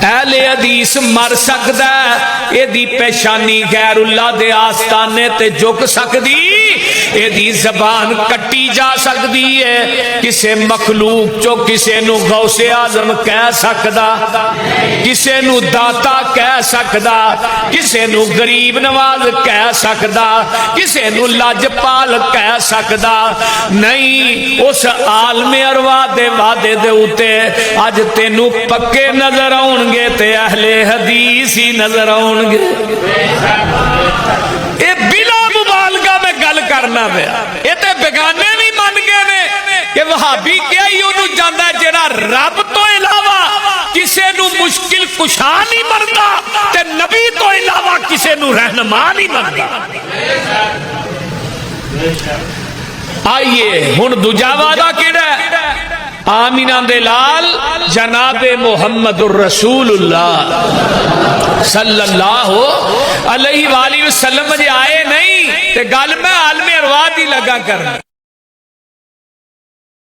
اہل حدیث مر سکدا ہے، اے دی پیشانی غیر اللہ دے آستانے تے جھک سکدی، اے دی زبان کٹی جا سکدی ہے، کسے مخلوق چو کسے نو غوث اعظم کہہ سکدا، کسے نو داتا کہہ سکدا، کسے نو غریب نواز کہہ سکدا، کسے نو لاجپال کہہ سکدا نہیں۔ اس عالم ارواح دے وعدے دے اوتے اج تینو پکے نظر آؤں گے تے اہل حدیث ہی نظر آؤں گے۔ اے بلا مبالغہ میں گل کرنا پیا، اے تے بیگانے بھی من گئے نے کہ وہابی کیا ہی انہوں جاندا ہے جڑا رب تو علاوہ کسے نو مشکل کشا نہیں بنتا تے نبی تو علاوہ کسے نو رہنما نہیں بنتا۔ آئیے ہن دوجا وعدہ کیڑا ہے؟ آمینہ دے لال جناب محمد الرسول اللہ صلی اللہ علیہ وآلہ وسلم جے آئے نہیں تے گل میں عالم ارواح دی لگا کرنا۔